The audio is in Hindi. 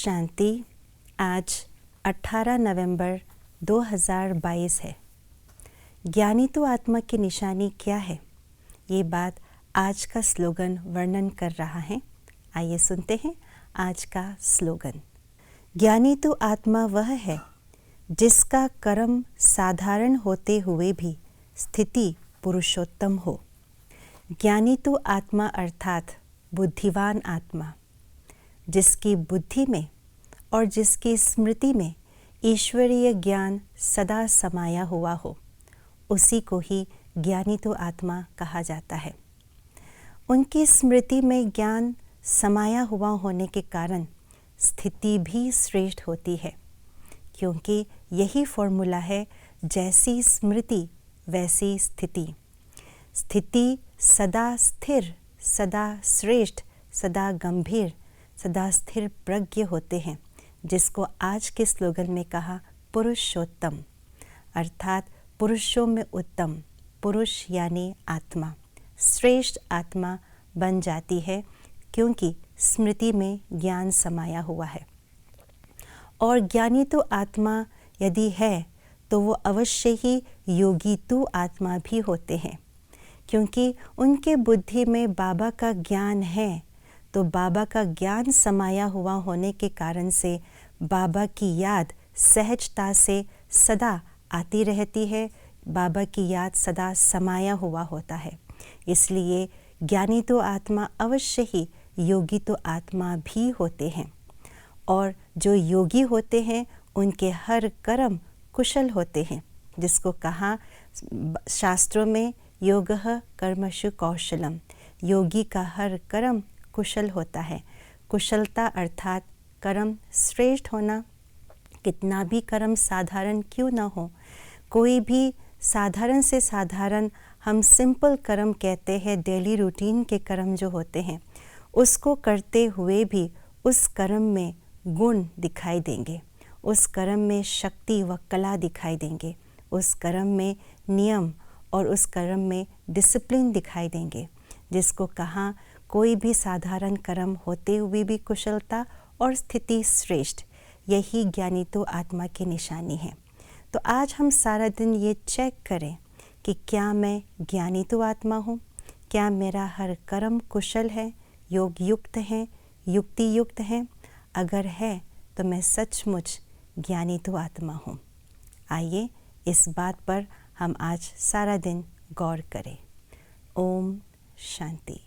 शांति। आज 18 नवंबर 2022 है। ज्ञानी तो आत्मा की निशानी क्या है, ये बात आज का स्लोगन वर्णन कर रहा है। आइए सुनते हैं आज का स्लोगन। ज्ञानी तो आत्मा वह है जिसका कर्म साधारण होते हुए भी स्थिति पुरुषोत्तम हो। ज्ञानी तो आत्मा अर्थात बुद्धिवान आत्मा, जिसकी बुद्धि में और जिसकी स्मृति में ईश्वरीय ज्ञान सदा समाया हुआ हो, उसी को ही ज्ञानी तो आत्मा कहा जाता है। उनकी स्मृति में ज्ञान समाया हुआ होने के कारण स्थिति भी श्रेष्ठ होती है, क्योंकि यही फॉर्मूला है, जैसी स्मृति वैसी स्थिति। स्थिति सदा स्थिर, सदा श्रेष्ठ, सदा गंभीर, सदा स्थिर प्रज्ञ होते हैं, जिसको आज के स्लोगन में कहा पुरुषोत्तम, अर्थात पुरुषों में उत्तम। पुरुष यानी आत्मा, श्रेष्ठ आत्मा बन जाती है, क्योंकि स्मृति में ज्ञान समाया हुआ है। और ज्ञानी तो आत्मा यदि है तो वो अवश्य ही योगी तो आत्मा भी होते हैं, क्योंकि उनके बुद्धि में बाबा का ज्ञान है। तो बाबा का ज्ञान समाया हुआ होने के कारण से बाबा की याद सहजता से सदा आती रहती है, बाबा की याद सदा समाया हुआ होता है। इसलिए ज्ञानी तो आत्मा अवश्य ही योगी तो आत्मा भी होते हैं। और जो योगी होते हैं उनके हर कर्म कुशल होते हैं, जिसको कहा शास्त्रों में योगः कर्मसु कौशलम। योगी का हर कर्म कुशल होता है। कुशलता अर्थात कर्म श्रेष्ठ होना। कितना भी कर्म साधारण क्यों ना हो, कोई भी साधारण से साधारण हम सिंपल कर्म कहते हैं, डेली रूटीन के कर्म जो होते हैं, उसको करते हुए भी उस कर्म में गुण दिखाई देंगे, उस कर्म में शक्ति व कला दिखाई देंगे, उस कर्म में नियम और उस कर्म में डिसिप्लिन दिखाई देंगे, जिसको कहा कोई भी साधारण कर्म होते हुए भी कुशलता और स्थिति श्रेष्ठ। यही ज्ञानी तो आत्मा की निशानी है। तो आज हम सारा दिन ये चेक करें कि क्या मैं ज्ञानी तो आत्मा हूँ, क्या मेरा हर कर्म कुशल है, योग युक्त है, युक्ति युक्त है। अगर है तो मैं सचमुच ज्ञानी तो आत्मा हूँ। आइए इस बात पर हम आज सारा दिन गौर करें। ओम शांति।